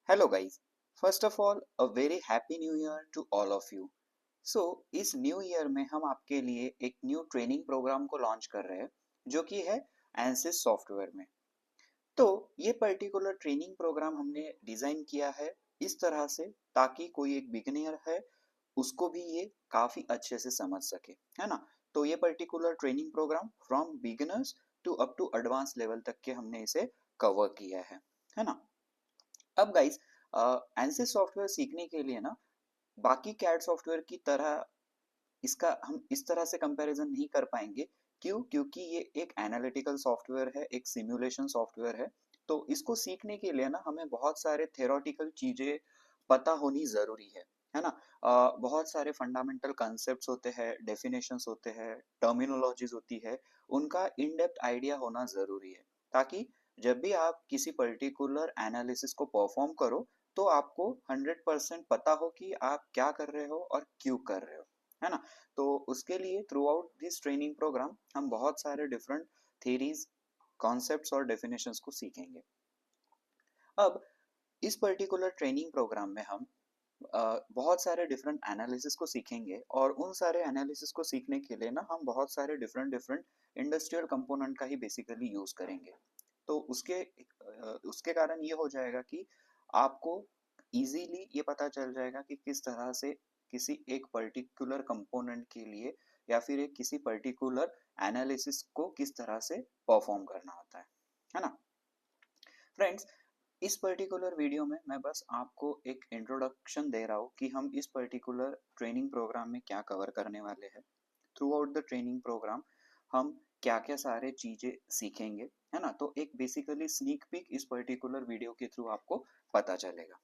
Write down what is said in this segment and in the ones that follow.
Hello guys, first of all a very happy new year to all of you. So इस new year में हम आपके लिए एक न्यू ट्रेनिंग प्रोग्राम को लॉन्च कर रहे हैं जो कि है एंसिस सॉफ्टवेयर में। तो ये पर्टिकुलर ट्रेनिंग प्रोग्राम हमने डिजाइन किया है इस तरह से ताकि कोई एक बिगिनर है उसको भी ये काफी अच्छे से समझ सके, है ना। तो ये particular training program from beginners to up to advance level तक के हमने इसे कवर किया है ना। अब गाइस, एनसिस सॉफ्टवेयर सीखने के लिए ना बाकी कैड सॉफ्टवेयर की तरह इसका हम इस तरह से कंपैरिजन नहीं कर पाएंगे। क्यों? क्योंकि ये एक एनालिटिकल सॉफ्टवेयर है, एक सिमुलेशन सॉफ्टवेयर है। तो इसको सीखने के लिए ना हमें बहुत सारे थ्योरेटिकल चीजें पता होनी जरूरी है ना। बहुत सारे फंडामेंटल कॉन्सेप्ट्स होते हैं, डेफिनेशंस होते हैं, टर्मिनोलॉजीज होती है, उनका इन डेप्थ आइडिया होना जरूरी है ताकि जब भी आप किसी पर्टिकुलर एनालिसिस को परफॉर्म करो तो आपको 100% पता हो कि आप क्या कर रहे हो और क्यों कर रहे हो, है ना। तो उसके लिए throughout this training program हम बहुत सारे डिफरेंट थेरीज, कॉन्सेप्ट्स और डेफिनेशंस को सीखेंगे। अब इस पर्टिकुलर ट्रेनिंग प्रोग्राम में हम बहुत सारे डिफरेंट एनालिसिस को सीखेंगे और उन सारे एनालिसिस को सीखने के लिए ना हम बहुत सारे डिफरेंट डिफरेंट इंडस्ट्रियल कंपोनेंट का ही बेसिकली यूज करेंगे। तो उसके कारण ये हो जाएगा कि आपको इजीली ये पता चल जाएगा कि किस तरह से किसी एक पर्टिकुलर कंपोनेंट के लिए या फिर एक किसी पर्टिकुलर एनालिसिस को किस तरह से परफॉर्म करना होता है ना। फ्रेंड्स, इस पर्टिकुलर वीडियो में मैं बस आपको एक इंट्रोडक्शन दे रहा हूँ कि हम इस पर्टिकुलर ट्रेनिंग प्रोग्राम में क्या कवर करने वाले हैं। Throughout the training program हम क्या क्या सारे चीजें सीखेंगे, है ना। तो एक बेसिकली स्नीक पीक इस पर्टिकुलर वीडियो के थ्रू आपको पता चलेगा।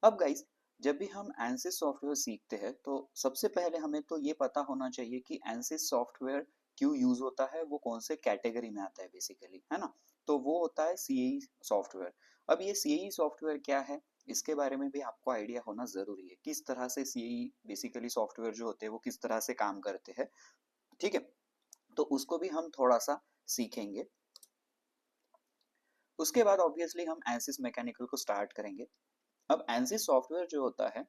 अब गाइस, जब भी हम एनसिस सॉफ्टवेयर सीखते हैं तो सबसे पहले हमें तो ये पता होना चाहिए कि एनसिस सॉफ्टवेयर क्यों यूज होता है, वो कौन से कैटेगरी में आता है बेसिकली, है ना। तो वो होता है सीएई सॉफ्टवेयर। अब ये सीएई सॉफ्टवेयर क्या है, इसके बारे में भी आपको आइडिया होना जरूरी है, किस तरह से सीएई बेसिकली सॉफ्टवेयर जो होते हैं वो किस तरह से काम करते हैं। ठीक है, तो उसको भी हम थोड़ा सा सीखेंगे। उसके बाद ऑब्वियसली हम एनसिस मैकेनिकल को स्टार्ट करेंगे। अब एनसिस सॉफ्टवेयर जो होता है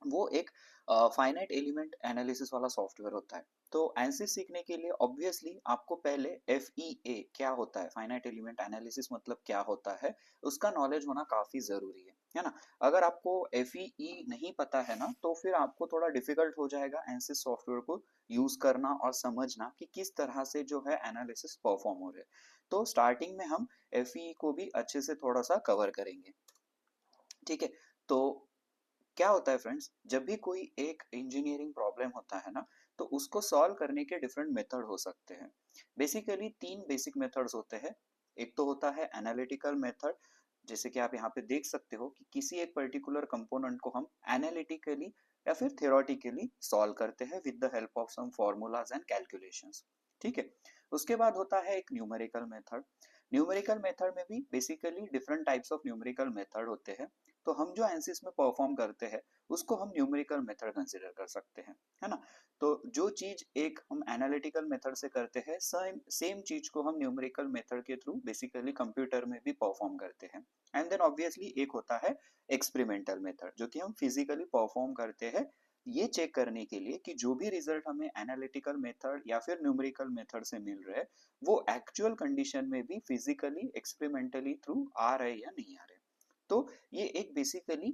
वो एक फाइनाइट एलिमेंट एनालिसिस वाला सॉफ्टवेयर होता है। तो एनसिस सीखने के लिए ऑब्वियसली आपको पहले एफईए क्या होता है, फाइनाइट एलिमेंट एनालिसिस मतलब क्या होता है, उसका नॉलेज होना काफी जरूरी है ना। अगर आपको एफईई नहीं पता है ना तो फिर आपको थोड़ा डिफिकल्ट हो जाएगा एनसिस सॉफ्टवेयर को यूज करना और समझना कि किस तरह से जो है एनालिसिस परफॉर्म हो रहे हैं। तो स्टार्टिंग में हम एफईई को भी अच्छे से थोड़ा सा कवर करेंगे। ठीक है, तो क्या होता है फ्रेंड्स, जब भी कोई एक इंजीनियरिंग प्रॉब्लम होता है ना तो उसको सॉल्व करने के डिफरेंट मेथड हो सकते हैं। बेसिकली तीन बेसिक मेथड्स होते हैं। एक तो होता है एनालिटिकल मेथड, जैसे कि आप यहाँ पे देख सकते हो कि किसी एक पर्टिकुलर कंपोनेंट को हम एनालिटिकली या फिर थियोरेटिकली सॉल्व करते हैं with the help of some formulas and calculations. ठीक है, उसके बाद होता है एक न्यूमेरिकल मेथड। न्यूमेरिकल मेथड में भी basically different types of numerical method होते हैं। तो हम जो एंसिस में परफॉर्म करते हैं उसको हम न्यूमेरिकल मेथड कंसिडर कर सकते हैं, है ना। तो जो चीज एक हम एनालिटिकल मेथड से करते हैं सेम सेम चीज को हम न्यूमेरिकल मेथड के थ्रू बेसिकली कंप्यूटर में भी परफॉर्म करते हैं। एंड देन ऑब्वियसली एक होता है एक्सपेरिमेंटल मेथड जो कि हम फिजिकली परफॉर्म करते हैं, ये चेक करने के लिए कि जो भी रिजल्ट हमें एनालिटिकल मेथड या फिर न्यूमेरिकल मेथड से मिल रहे हैं वो एक्चुअल कंडीशन में भी फिजिकली एक्सपेरिमेंटली थ्रू आ रहे या नहीं आ रहे। तो ये एक बेसिकली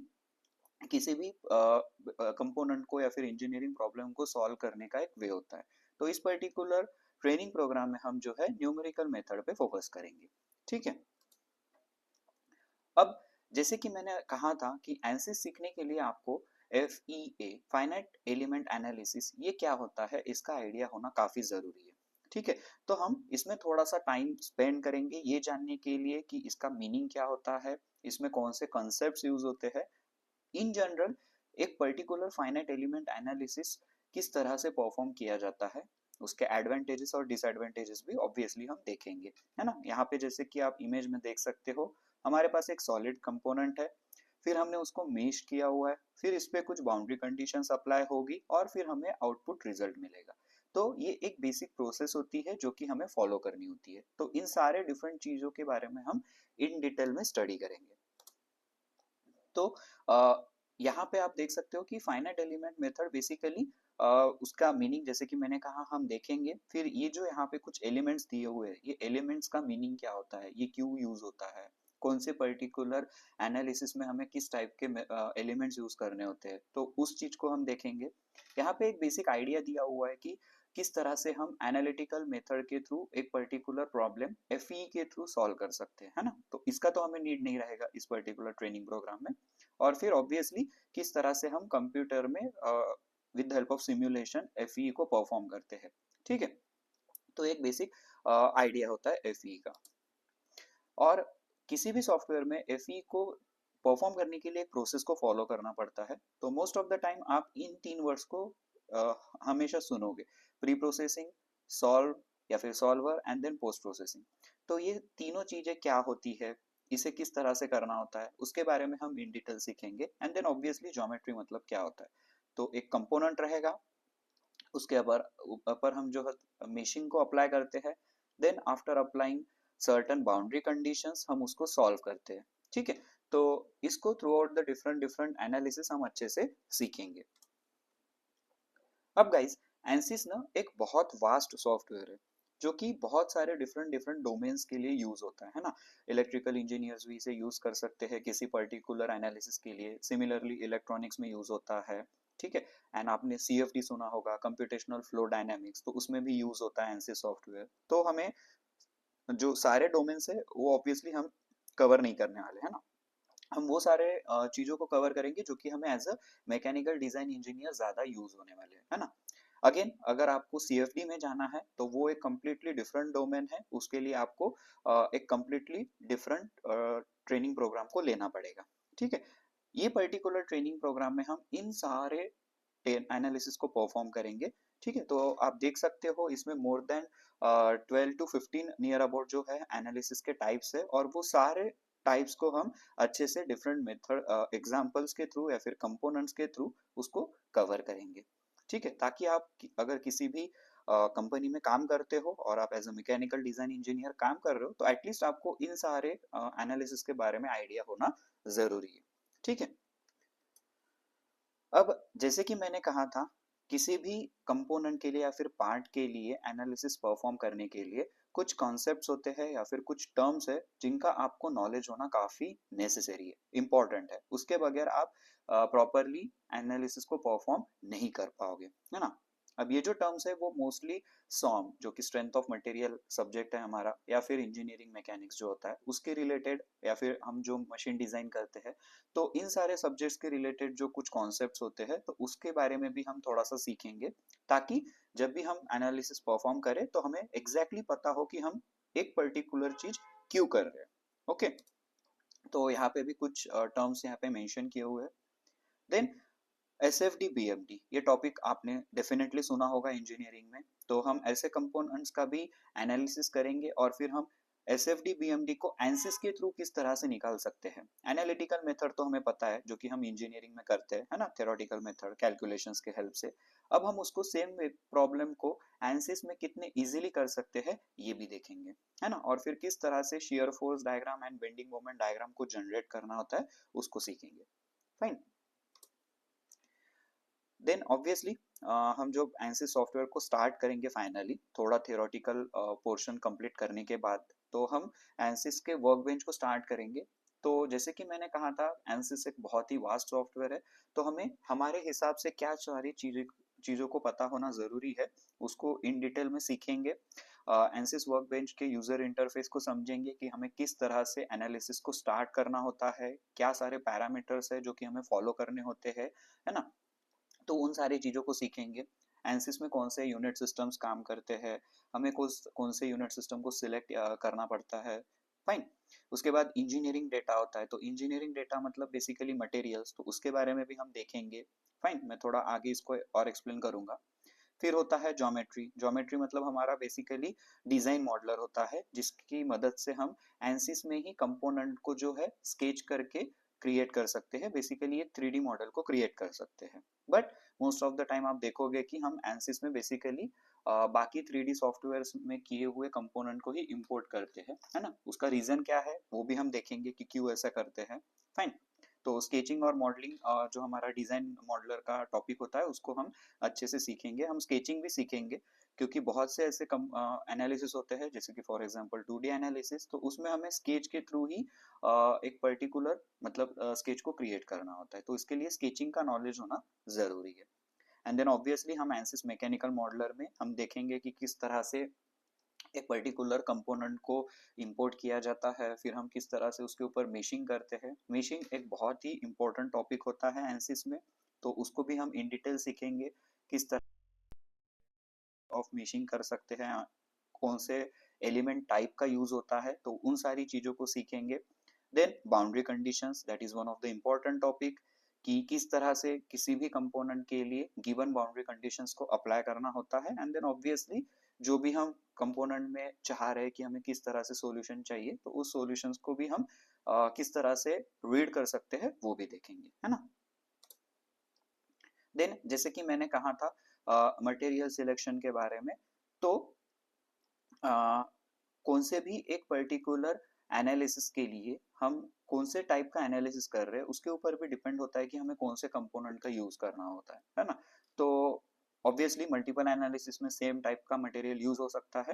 किसी भी कंपोनेंट को या फिर इंजीनियरिंग प्रॉब्लम को सॉल्व करने का एक वे होता है। तो इस पर्टिकुलर ट्रेनिंग प्रोग्राम में हम जो है न्यूमेरिकल मेथड पे फोकस करेंगे। ठीक है, अब जैसे कि मैंने कहा था कि एनसिस सीखने के लिए आपको F E a finite element analysis ये क्या होता है इसका आइडिया होना काफी जरूरी है। ठीक है, तो हम इसमें थोड़ा सा टाइम स्पेंड करेंगे ये जानने के लिए कि इसका मीनिंग क्या होता है, इसमें कौन से कॉन्सेप्ट्स यूज होते हैं। इन जनरल एक पर्टिकुलर फाइनाइट एलिमेंट एनालिसिस किस तरह से परफॉर्म किया जाता है, उसके एडवांटेजेस और डिसएडवांटेजेस भी ऑब्वियसली हम देखेंगे, है ना। यहाँ पे जैसे कि आप इमेज में देख सकते हो हमारे पास एक सॉलिड कंपोनेंट है, फिर हमने उसको मेश किया हुआ है, फिर इस पे कुछ बाउंड्री कंडीशंस अप्लाई होगी और फिर हमें आउटपुट रिजल्ट मिलेगा। तो ये एक बेसिक प्रोसेस होती है जो कि हमें फॉलो करनी होती है। तो इन सारे डिफरेंट चीजों के बारे में हम इन डिटेल में स्टडी करेंगे। तो यहाँ पे आप देख सकते हो कि फाइनाइट एलिमेंट मेथड बेसिकली उसका मीनिंग जैसे कि मैंने कहा हम देखेंगे। फिर ये जो यहाँ पे कुछ एलिमेंट्स दिए हुए हैं, ये एलिमेंट्स का मीनिंग क्या होता है, ये क्यों यूज होता है, कौन से पर्टिकुलर एनालिसिस में हमें किस टाइप के एलिमेंट्स यूज करने होते हैं, तो उस चीज को हम देखेंगे। यहाँ पे एक बेसिक आइडिया दिया हुआ है कि किस तरह से हम एनालिटिकल मेथड के थ्रू एक पर्टिकुलर प्रॉब्लम एफई के थ्रू सॉल्व कर सकते हैं, है ना। तो इसका तो हमें नीड नहीं रहेगा इस पर्टिकुलर ट्रेनिंग प्रोग्राम में। और फिर ऑब्वियसली किस तरह से हम कंप्यूटर में with the help of simulation FE को परफॉर्म करते हैं, ठीक है। तो एक बेसिक आइडिया होता है एफई का। और किसी भी सॉफ्टवेयर में एफई को परफॉर्म करने के लिए एक प्रोसेस को फॉलो करना पड़ता है। तो मोस्ट ऑफ द टाइम आप इन तीन वर्ड्स को हमेशा सुनोगे, प्री प्रोसेसिंग, सॉल्व या फिर solver and then post processing. तो ये तीनों चीजें क्या होती है, इसे किस तरह से करना होता है, उसके बारे में हम इन डिटेल सीखेंगे। एंड देन ऑब्वियसली ज्योमेट्री मतलब क्या होता है। तो एक कंपोनेंट रहेगा, उसके ऊपर हम जो मेशिंग को अप्लाई करते हैं, then after applying certain boundary conditions हम उसको सॉल्व करते हैं, ठीक है। तो इसको throughout the different different analysis हम अच्छे से सीखेंगे। अब गाइस, एनसिस ना एक बहुत वास्ट सॉफ्टवेयर है जो कि बहुत सारे डिफरेंट डिफरेंट डोमेन्स के लिए यूज होता है ना। इलेक्ट्रिकल इंजीनियर्स भी इसे यूज कर सकते हैं किसी पर्टिकुलर एनालिसिस के लिए, सिमिलरली इलेक्ट्रॉनिक्स में यूज होता है, ठीक है। एंड आपने सीएफडी सुना होगा, कंप्यूटेशनल फ्लो डायनामिक्स, तो उसमें भी यूज होता है एनसिस सॉफ्टवेयर। तो हमें जो सारे डोमेन्स है वो ऑब्वियसली हम कवर नहीं करने वाले, है ना। हम वो सारे चीजों को कवर करेंगे जो कि हमें as a mechanical design engineer ज्यादा यूज होने वाले हैं, है ना। अगेन अगर आपको सीएफडी में जाना है तो वो एक कम्प्लीटली डिफरेंट डोमेन है, उसके लिए आपको एक कम्प्लीटली डिफरेंट ट्रेनिंग प्रोग्राम को लेना पड़ेगा, ठीक है। ये पर्टिकुलर ट्रेनिंग प्रोग्राम में हम इन सारे एनालिसिस को परफॉर्म करेंगे, ठीक है। तो आप देख सकते हो इसमें more than 12 to 15 near about जो है एनालिसिस के टाइप्स है, और वो सारे टाइप्स को हम अच्छे से डिफरेंट मेथड एग्जांपल्स के थ्रू या फिर कंपोनेंट्स के थ्रू उसको कवर करेंगे, ठीक है। ताकि आप अगर किसी भी कंपनी में काम करते हो और आप as a mechanical design engineer काम कर रहे हो, तो एटलीस्ट आपको इन सारे एनालिसिस के बारे में आइडिया होना जरूरी है, ठीक है। अब जैसे कि मैंने कहा था, किसी भी कंपोनेंट के लिए या फिर पार्ट के लिए एनालिसिस परफॉर्म करने के लिए कुछ कॉन्सेप्ट्स होते हैं या फिर कुछ टर्म्स है जिनका आपको नॉलेज होना काफी नेसेसरी है, इंपॉर्टेंट है। उसके बगैर आप प्रॉपरली एनालिसिस को परफॉर्म नहीं कर पाओगे, है ना। अब ये जो टर्म्स है वो मोस्टली सॉम जो कि स्ट्रेंथ ऑफ मटेरियल सब्जेक्ट है हमारा, या फिर इंजीनियरिंग मैकेनिक्स जो होता है उसके रिलेटेड, या फिर हम जो मशीन डिजाइन करते हैं, तो इन सारे सब्जेक्ट्स के रिलेटेड जो कुछ कॉन्सेप्ट्स होते हैं तो उसके बारे में भी हम थोड़ा सा सीखेंगे, ताकि जब भी हम एनालिसिस परफॉर्म करें तो हमें एग्जैक्टली पता हो कि हम एक पर्टिकुलर चीज क्यों कर रहे हैं, ओके। तो यहाँ पे भी कुछ टर्म्स यहाँ पे मेंशन किए हुए हैं। Then S F D B M D, ये टॉपिक आपने डेफिनेटली सुना होगा इंजीनियरिंग में। तो हम ऐसे कंपोनेंट्स का भी एनालिसिस करेंगे, और फिर हम S F D B M D को एनसिस के थ्रू किस तरह से निकाल सकते हैं। एनालिटिकल मेथड तो हमें पता है जो कि हम इंजीनियरिंग में करते हैं, है ना, थ्योरेटिकल मेथड कैलकुलेशंस के हेल्प से। अब हम उसको सेम प्रॉब्लम को एनसिस में कितने इजीली कर सकते हैं ये भी देखेंगे, है ना। और फिर किस तरह से shear force diagram and bending moment diagram को जनरेट करना होता है उसको सीखेंगे, फाइन। देन ऑब्वियसली हम जो एनसिस सॉफ्टवेयर को स्टार्ट करेंगे फाइनली थोड़ा थियोरेटिकल पोर्शन कंप्लीट करने के बाद, तो हम एनसिस के वर्क बेंच को स्टार्ट करेंगे। तो जैसे कि मैंने कहा था एनसिस एक बहुत ही वास्ट सॉफ्टवेयर है, तो हमें हमारे हिसाब से क्या सारी चीज़ों को पता होना ज़रूरी है उसको इन डिटेल में सीखेंगे। एनसिस वर्क बेंच के यूज़र इंटरफेस को समझेंगे कि हमें किस तरह से एनालिसिस को स्टार्ट करना होता है, क्या सारे पैरामीटर्स है जो कि हमें फॉलो करने होते हैं, है ना। तो उन सारी चीज़ों को सीखेंगे। एनसिस में कौन से यूनिट सिस्टम्स काम करते हैं, हमें कौन से यूनिट सिस्टम को सिलेक्ट करना पड़ता है, फाइन। उसके बाद इंजीनियरिंग डेटा होता है, तो इंजीनियरिंग डेटा मतलब बेसिकली मटेरियल्स, तो उसके बारे में भी हम देखेंगे, फाइन। मैं थोड़ा आगे इसको और एक्सप्लेन करूंगा। फिर होता है ज्योमेट्री। ज्योमेट्री मतलब हमारा बेसिकली डिजाइन मॉडलर होता है जिसकी मदद से हम एनसिस में ही कंपोनेंट को जो है स्केच करके क्रिएट कर सकते हैं, बेसिकली एक 3D मॉडल को क्रिएट कर सकते हैं। But most of the time आप देखोगे कि हम एनसिस में बेसिकली बाकी 3D सॉफ्टवेयर में किए हुए कंपोनेंट को ही इंपोर्ट करते हैं, है ना। उसका रीजन क्या है वो भी हम देखेंगे कि क्यों ऐसा करते हैं, फाइन। तो स्केचिंग और मॉडलिंग जो हमारा डिजाइन मॉडलर का टॉपिक होता है उसको हम अच्छे से सीखेंगे। हम स्केचिंग भी सीखेंगे क्योंकि बहुत से ऐसे एनालिसिस होते हैं जैसे कि फॉर एग्जांपल 2D एनालिसिस, तो उसमें हमें स्केच के थ्रू ही एक पर्टिकुलर मतलब स्केच को क्रिएट करना होता है, तो इसके लिए स्केचिंग का नॉलेज होना जरूरी है। एंड देन ऑब्वियसली हम एनसिस मैकेनिकल मॉडलर में हम देखेंगे कि किस तरह से एक पर्टिकुलर कंपोनेंट को इंपोर्ट किया जाता है, फिर हम किस तरह से उसके ऊपर मेशिंग करते हैं। मेशिंग एक बहुत ही इंपॉर्टेंट टॉपिक होता है एनसिस में, तो उसको भी हम इन डिटेल सीखेंगे, किस तरह ऑफ मेशिंग कर सकते हैं, कौन से एलिमेंट टाइप का यूज होता है, तो उन सारी चीजों को सीखेंगे। Then boundary conditions, that is one of the important topic, कि किस तरह से किसी भी कंपोनेंट के लिए गिवन बाउंड्री कंडीशंस को अप्लाई करना होता है। एंड देन ऑब्वियसली जो भी हम कंपोनेंट में चाह रहे हैं कि हमें किस तरह से सॉल्यूशन चाहिए, तो उस सॉल्यूशंस को भी हम किस तरह से रीड कर सकते हैं वो भी देखेंगे, है ना। देन जैसे कि मैंने कहा था मटेरियल सिलेक्शन के बारे में, तो कौन से भी एक पर्टिकुलर एनालिसिस के लिए हम कौन से टाइप का एनालिसिस कर रहे हैं उसके ऊपर भी डिपेंड होता है कि हमें कौन से कंपोनेंट का यूज करना होता है ना। तो ऑब्वियसली मल्टीपल एनालिसिस में सेम टाइप का मटेरियल यूज हो सकता है,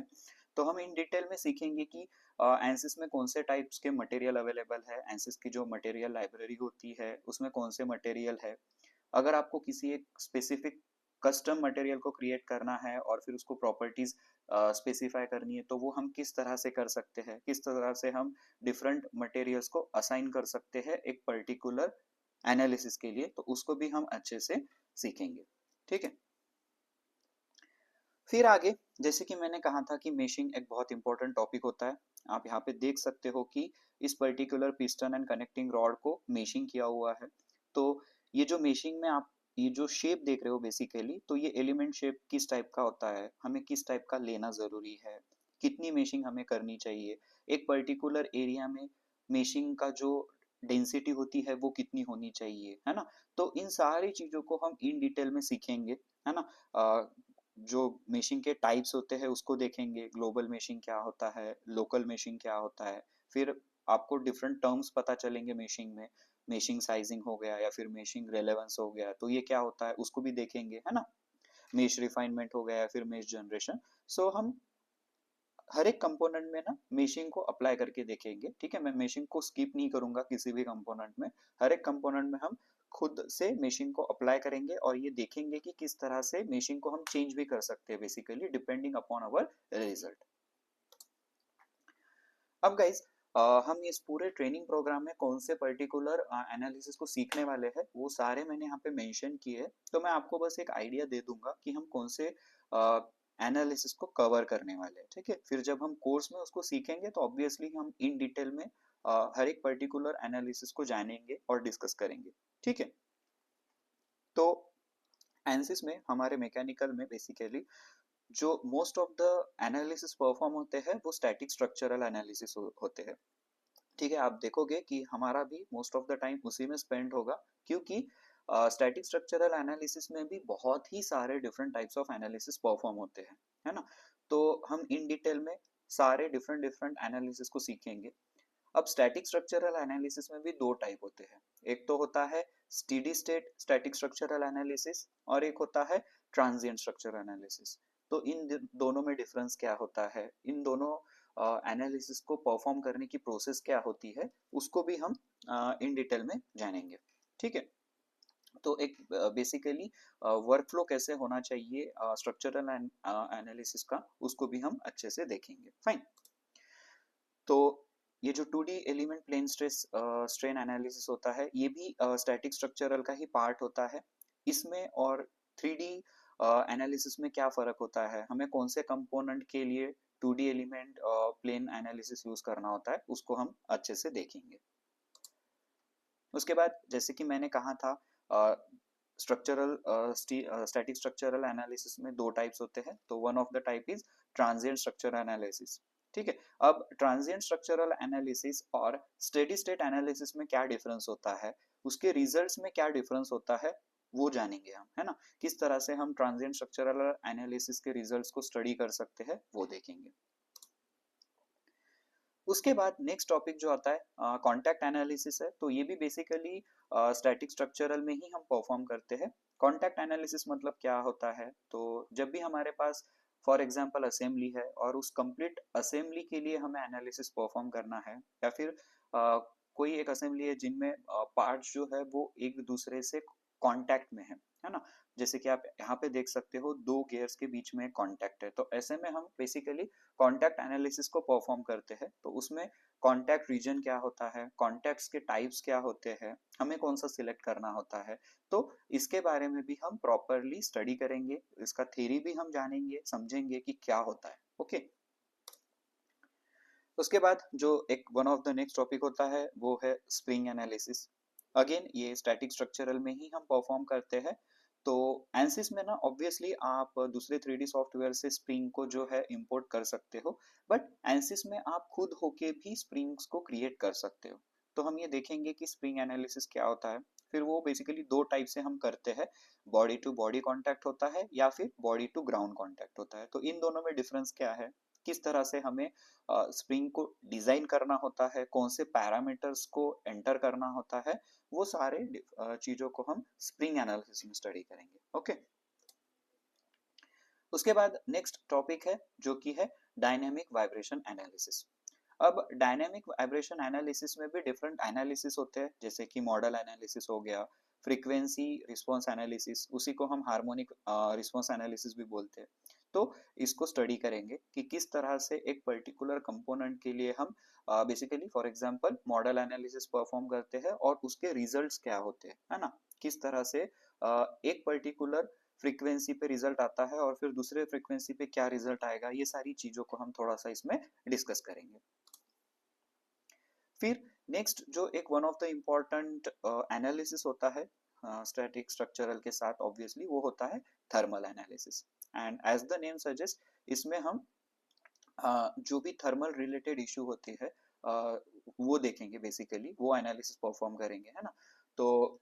तो हम इन डिटेल में सीखेंगे कि एनसिस में कौन से टाइप्स के मटेरियल अवेलेबल है, एनसिस की जो मटेरियल लाइब्रेरी होती है उसमें कौन से मटेरियल है। अगर आपको किसी एक स्पेसिफिक कस्टम मटेरियल को क्रिएट करना है और फिर उसको प्रॉपर्टीज स्पेसिफाई करनी है, तो वो हम किस तरह से कर सकते हैं, किस तरह से हम डिफरेंट मटेरियल्स को असाइन कर सकते हैं एक पर्टिकुलर एनालिसिस के लिए, तो उसको भी हम अच्छे से सीखेंगे, ठीक है। फिर आगे जैसे कि मैंने कहा था कि मेशिंग एक बहुत इंपॉर्टेंट टॉपिक होता है। आप यहाँ पे देख सकते हो कि इस particular piston and connecting rod को मेशिंग किया हुआ है। तो ये जो मेशिंग में आप ये जो शेप देख रहे हो बेसिकली, तो ये एलिमेंट शेप किस टाइप का होता है, हमें किस टाइप का लेना जरूरी है, कितनी मेशिंग हमें करनी चाहिए, एक पर्टिकुलर एरिया में मेशिंग का जो डेंसिटी होती है वो कितनी होनी चाहिए, है ना। तो इन सारी चीजों को हम इन डिटेल में सीखेंगे, है ना। जो मेशिंग के टाइप्स होते हैं उसको देखेंगे, ग्लोबल मेशिंग क्या होता है, लोकल मेशिंग क्या होता है, फिर आपको डिफरेंट टर्म्स पता चलेंगे मेशिंग में, मेशिंग साइजिंग हो गया या फिर मेशिंग रेलेवेंस हो गया, तो ये क्या होता है उसको भी देखेंगे, है ना। मेश रिफाइनमेंट हो गया या फिर मेश जनरेशन। सो हम हर एक कंपोनेंट में ना मेशिंग को अप्लाई करके देखेंगे, ठीक है। मैं मेशिंग को स्किप नहीं करूंगा किसी भी कंपोनेंट में, हर एक कंपोनेंट में हम खुद से मेशिंग को अप्लाई करेंगे और ये देखेंगे कि किस तरह से मेशिंग को हम चेंज भी कर सकते हैं basically depending upon our result. अब गाइज हम इस पूरे ट्रेनिंग प्रोग्राम में कौन से पर्टिकुलर एनालिसिस को सीखने वाले हैं वो सारे मैंने यहाँ पे मेंशन किए हैं, तो मैं आपको बस एक आइडिया दे दूंगा कि हम कौन से एनालिसिस को कवर करने वाले हैं, ठीक है। फिर जब हम कोर्स में उसको सीखेंगे तो ऑब्वियसली हम इन डिटेल में हर एक पर्टिकुलर एनालिसिस को जानेंगे और डिस्कस करेंगे, ठीक है। तो एनालिसिस में हमारे मैकेनिकल में बेसिकली जो most of the analysis perform होते हैं वो स्टैटिक स्ट्रक्चरल एनालिसिस होते हैं, ठीक है। आप देखोगे कि हमारा भी मोस्ट ऑफ द टाइम उसी में स्पेंड होगा, क्योंकि स्टैटिक स्ट्रक्चरल एनालिसिस में भी बहुत ही सारे different types of analysis perform होते हैं, है ना। तो हम इन डिटेल में सारे डिफरेंट डिफरेंट एनालिसिस को सीखेंगे। अब स्टैटिक स्ट्रक्चरल एनालिसिस में भी दो टाइप होते हैं, एक तो होता है steady state static structural analysis और एक होता है ट्रांजिएंट स्ट्रक्चरल एनालिसिस। तो इन दोनों में डिफरेंस क्या होता है, इन दोनों एनालिसिस को परफॉर्म करने की प्रोसेस क्या होती है, उसको भी हम इन डिटेल में जानेंगे, ठीक है। तो एक बेसिकली वर्कफ्लो कैसे होना चाहिए स्ट्रक्चरल एनालिसिस का, उसको भी हम अच्छे से देखेंगे, फाइन। तो ये जो 2D element plane stress strain analysis होता है ये भी स्टैटिक स्ट्रक्चरल का ही पार्ट होता है। इसमें और 3D एनालिसिस में क्या फर्क होता है, हमें कौन से कंपोनेंट के लिए 2D element plane analysis use करना होता है, उसको हम अच्छे से देखेंगे। उसके बाद जैसे कि मैंने कहा था स्ट्रक्चरल स्टैटिक स्ट्रक्चरल एनालिसिस में दो टाइप्स होते हैं, तो one of the type is transient structural analysis, ठीक है। अब ट्रांजिएंट स्ट्रक्चरल एनालिसिस और स्टेडी स्टेट एनालिसिस में क्या डिफरेंस होता है, उसके रिजल्ट्स में क्या डिफरेंस होता है, वो जानेंगे हम, है ना। किस तरह से हम ट्रांजिएंट स्ट्रक्चरल एनालिसिस के रिजल्ट्स को स्टडी कर सकते हैं वो देखेंगे। उसके बाद नेक्स्ट टॉपिक जो आता है कॉन्टैक्ट एनालिसिस है। तो ये भी बेसिकली स्टैटिक स्ट्रक्चरल में ही हम परफॉर्म करते हैं। कॉन्टैक्ट एनालिसिस मतलब क्या होता है, तो जब भी हमारे पास फॉर एग्जांपल असेंबली है और उस कंप्लीट असेंबली के लिए हमें एनालिसिस परफॉर्म करना है, या फिर कोई एक असेंबली है जिनमें पार्ट्स जो है वो एक दूसरे से कांटेक्ट में है ना। जैसे कि आप यहाँ पे देख सकते हो दो गियर्स के बीच में कांटेक्ट है, तो ऐसे में हम बेसिकली कांटेक्ट एनालिसिस को परफॉर्म करते हैं। तो उसमें कांटेक्ट रीजन क्या होता है, कांटेक्ट्स के टाइप्स क्या होते हैं, हमें कौन सा सिलेक्ट करना होता है, तो इसके बारे में भी हम प्रॉपरली स्टडी करेंगे, इसका थ्योरी भी हम जानेंगे, समझेंगे कि क्या होता है। ओके। उसके बाद जो एक one of the next topic होता है वो है स्प्रिंग एनालिसिस। अगेन ये स्टैटिक स्ट्रक्चरल में ही हम परफॉर्म करते हैं। तो एनसिस में ना ऑब्वियसली आप दूसरे 3D सॉफ्टवेयर से स्प्रिंग को जो है इंपोर्ट कर सकते हो, बट एनसिस में आप खुद होके भी स्प्रिंग्स को क्रिएट कर सकते हो। तो हम ये देखेंगे कि स्प्रिंग एनालिसिस क्या होता है। फिर वो बेसिकली दो टाइप से हम करते हैं, बॉडी टू बॉडी कांटेक्ट होता है या फिर बॉडी टू ग्राउंड कांटेक्ट होता है। तो इन दोनों में डिफरेंस क्या है, किस तरह से हमें स्प्रिंग को डिजाइन करना होता है, कौन से पैरामीटर्स को एंटर करना होता है, वो सारे चीजों को हम स्प्रिंग एनालिसिस में स्टडी करेंगे। ओके। उसके बाद नेक्स्ट टॉपिक है जो कि है डायनेमिक वाइब्रेशन एनालिसिस। अब डायनेमिक वाइब्रेशन एनालिसिस में भी डिफरेंट एनालिसिस होते हैं, जैसे कि मॉडल एनालिसिस हो गया, फ्रीक्वेंसी रिस्पांस एनालिसिस, उसी को हम हार्मोनिक रिस्पांस एनालिसिस भी बोलते हैं। तो इसको स्टडी करेंगे कि किस तरह से एक पर्टिकुलर कंपोनेंट के लिए हम basically for example model analysis perform करते हैं और उसके रिजल्ट्स क्या होते हैं, है ना। किस तरह से एक पर्टिकुलर फ्रीक्वेंसी पे रिजल्ट आता है और फिर दूसरे फ्रीक्वेंसी पे क्या रिजल्ट आएगा, ये सारी चीजों को हम थोड़ा सा इसमें डिस्कस करेंगे। फिर नेक्स्ट जो एक one of the important analysis होता है स्टैटिक स्ट्रक्चरल के साथ, ऑब्वियसली वो होता है thermal analysis. And as the name suggest, इसमें हम जो भी थर्मल रिलेटेड इशू होती है वो देखेंगे, बेसिकली वो एनालिसिस परफॉर्म करेंगे, है ना। तो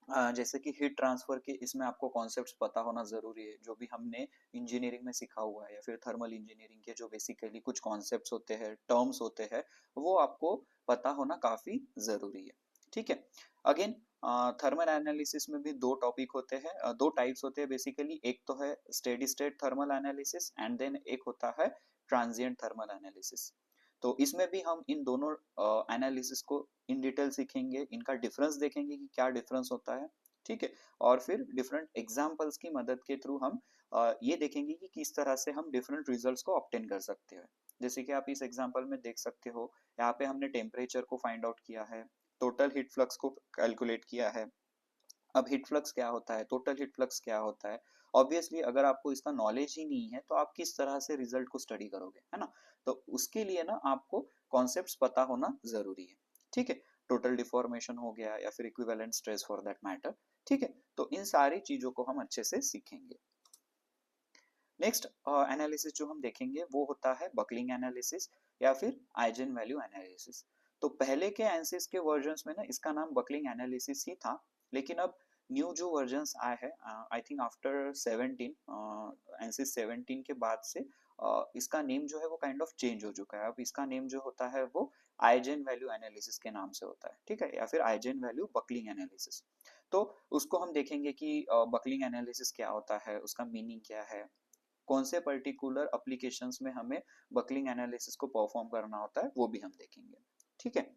जैसे कि हीट ट्रांसफर के इसमें आपको कॉन्सेप्ट्स पता होना जरूरी है, जो भी हमने इंजीनियरिंग में सीखा हुआ है, या फिर थर्मल इंजीनियरिंग के जो बेसिकली कुछ कॉन्सेप्ट्स होते हैं, टर्म्स होते हैं, वो आपको पता होना काफी जरूरी है। ठीक है। अगेन थर्मल एनालिसिस में भी दो टॉपिक होते हैं, दो टाइप्स होते हैं बेसिकली। एक तो है steady state thermal analysis and then एक होता है ट्रांजिएंट थर्मल एनालिसिस। तो इसमें भी हम इन दोनों एनालिसिस को इन डिटेल सीखेंगे, इनका डिफरेंस देखेंगे कि क्या डिफरेंस होता है। ठीक है। और फिर डिफरेंट एग्जाम्पल्स की मदद के थ्रू हम ये देखेंगे कि किस तरह से हम डिफरेंट रिजल्ट्स को ऑब्टेन कर सकते हैं। जैसे कि आप इस एग्जाम्पल में देख सकते हो, यहाँ पे हमने टेम्परेचर को फाइंड आउट किया है, टोटल हीट फ्लक्स को कैलकुलेट किया है। अब हीट फ्लक्स क्या होता है, टोटल हीट फ्लक्स क्या होता है, ऑब्वियसली अगर आपको इसका नॉलेज ही नहीं है तो आप किस तरह से रिजल्ट को स्टडी करोगे, है ना। तो उसके लिए ना आपको कॉन्सेप्ट्स पता होना जरूरी है। ठीक है। टोटल डिफॉर्मेशन हो गया या फिर equivalent stress for that matter. ठीक है। तो इन सारी चीजों को हम अच्छे से सीखेंगे। नेक्स्ट एनालिसिस जो हम देखेंगे वो होता है बकलिंग एनालिसिस या फिर आइजन वैल्यू एनालिसिस। तो पहले के एनसिस के वर्जन्स में ना इसका नाम बकलिंग एनालिसिस ही था, लेकिन अब न्यू जो वर्जन्स आए हैं, आई थिंक आफ्टर 17 एनसिस 17 के बाद से इसका नेम जो है वो काइंड ऑफ चेंज हो चुका है। अब इसका नेम जो होता है वो आइजन वैल्यू एनालिसिस के नाम से होता है। ठीक है। या फिर आइजन वैल्यू बकलिंग एनालिसिस। तो उसको हम देखेंगे कि बकलिंग एनालिसिस क्या होता है, उसका मीनिंग क्या है, कौन से पर्टिकुलर एप्लीकेशंस में हमें बकलिंग एनालिसिस को परफॉर्म करना होता है, वो भी हम देखेंगे। ठीक है।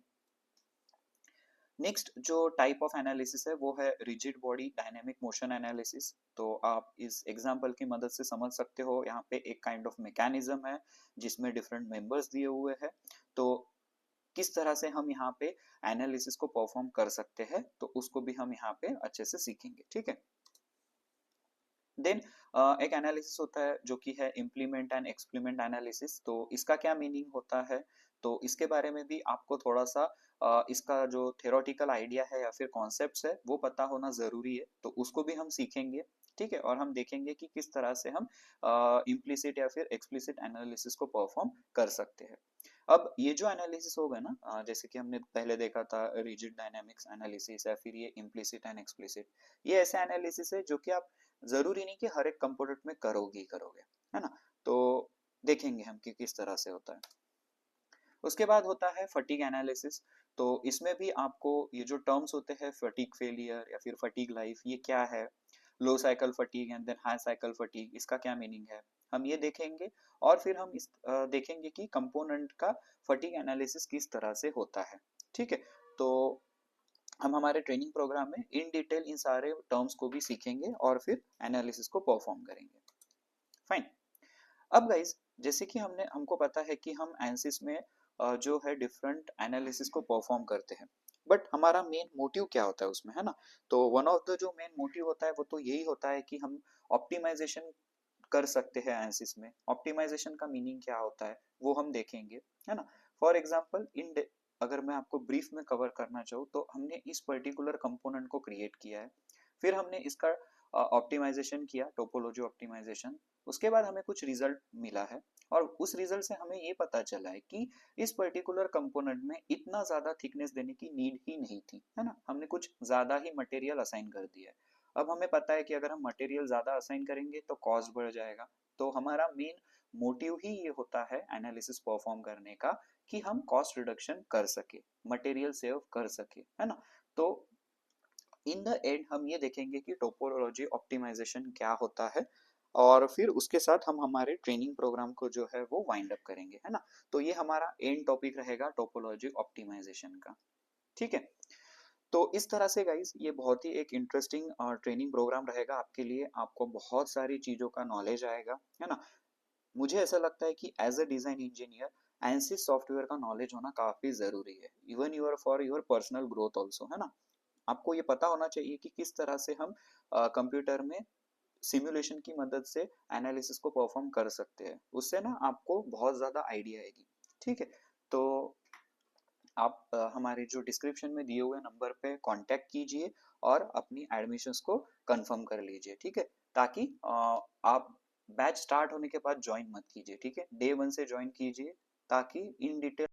नेक्स्ट जो टाइप ऑफ एनालिसिस है वो है rigid body dynamic motion analysis. तो आप इस एग्जांपल की मदद से समझ सकते हो, यहाँ पे एक काइंड ऑफ मैकेनिज्म है जिसमें डिफरेंट मेंबर्स दिए हुए हैं। तो किस तरह से हम यहाँ पे एनालिसिस को परफॉर्म कर सकते हैं, तो उसको भी हम यहाँ पे अच्छे से सीखेंगे। ठीक है। देन एक एनालिसिस होता है जो कि है इम्प्लीमेंट एंड एक्सप्लीमेंट एनालिसिस। तो इसका क्या मीनिंग होता है, तो इसके बारे में भी आपको थोड़ा सा इसका जो थ्योरेटिकल आइडिया है या फिर कॉन्सेप्ट्स है वो पता होना जरूरी है, तो उसको भी हम सीखेंगे। ठीक है। और हम देखेंगे कि किस तरह से हम इम्प्लिसिट या फिर एक्सप्लिसिट एनालिसिस को परफॉर्म कर सकते हैं। अब ये जो एनालिसिस होगा ना, जैसे कि हमने पहले देखा था रिजिड डायनामिक्स एनालिसिस या फिर ये इम्प्लिसिट एंड एक्सप्लिसिट, ये ऐसे एनालिसिस है जो कि आप जरूरी नहीं कि हर एक कंपोनेंट में करोगे ही करोगे, है ना। तो देखेंगे हम कि किस तरह से होता है। उसके बाद होता है फटीग एनालिसिस। तो इसमें भी आपको ये जो टर्म्स होते हैं, फटीग फेलियर या फिर फटीग लाइफ, ये क्या है, low cycle fatigue and then high cycle fatigue, इसका क्या मीनिंग है, हम ये देखेंगे। और फिर हम देखेंगे कि कंपोनेंट का फटीग एनालिसिस किस तरह से होता है। ठीक है, तो हम हमारे ट्रेनिंग प्रोग्राम में इन डिटेल इन सारे टर्म्स को भी सीखेंगे और फिर एनालिसिस को परफॉर्म करेंगे। फाइन। अब गाइज, जैसे कि हमको पता है कि हम एनसिस में जो है डिफरेंट एनालिसिस को परफॉर्म करते हैं, बट हमारा मेन मोटिव क्या होता है उसमें, है ना। तो वन ऑफ द जो मेन मोटिव होता है वो तो यही होता है कि हम ऑप्टिमाइजेशन कर सकते हैं एनालिसिस में। ऑप्टिमाइजेशन का मीनिंग क्या होता है वो हम देखेंगे, है ना। फॉर एग्जांपल अगर मैं आपको ब्रीफ में कवर करना चाहूँ, तो हमने इस पर्टिकुलर कंपोनेंट को क्रिएट किया है, फिर हमने इसका ऑप्टिमाइजेशन किया, टोपोलॉजी ऑप्टिमाइजेशन। उसके बाद हमें कुछ रिजल्ट मिला है, और उस रिजल्ट से हमें ये पता चला है कि इस पर्टिकुलर कंपोनेंट में इतना ज्यादा थिकनेस देने की नीड ही नहीं थी, है ना। हमने कुछ ज्यादा ही मटेरियल असाइन कर दिया है। अब हमें पता है कि अगर हम मटेरियल ज्यादा असाइन करेंगे तो कॉस्ट बढ़ जाएगा। तो हमारा मेन मोटिव ही ये होता है एनालिसिस परफॉर्म करने का, कि हम कॉस्ट रिडक्शन कर सके, मटेरियल सेव कर सके, है ना। तो इन द एंड हम ये देखेंगे कि टोपोलॉजी ऑप्टिमाइजेशन क्या होता है, और फिर उसके साथ हम हमारे ट्रेनिंग प्रोग्राम को जो है वो वाइंड अप करेंगे, है ना। तो ये हमारा एंड टॉपिक रहेगा टोपोलॉजी ऑप्टिमाइजेशन का। ठीक है, तो इस तरह से गाइज ये बहुत ही एक इंटरेस्टिंग ट्रेनिंग प्रोग्राम रहेगा आपके लिए। आपको बहुत सारी चीजों का नॉलेज आएगा, है ना। मुझे ऐसा लगता है कि as a design engineer Ansys software का नॉलेज होना काफी जरूरी है, even your for your personal growth also, है ना। आपको ये पता होना चाहिए कि किस तरह से हम कंप्यूटर में सिमुलेशन की मदद से एनालिसिस को परफॉर्म कर सकते हैं। उससे ना आपको बहुत ज़्यादा आइडिया आएगी। ठीक है, तो आप हमारे जो डिस्क्रिप्शन में दिए हुए नंबर पे कांटेक्ट कीजिए और अपनी एडमिशन्स को कंफर्म कर लीजिए। ठीक है, ताकि आप बैच स्टार्ट होने के बाद ज्वाइन मत कीजिए। ठीक है, डे 1 से ज्वाइन कीजिए, ताकि इन डिटेल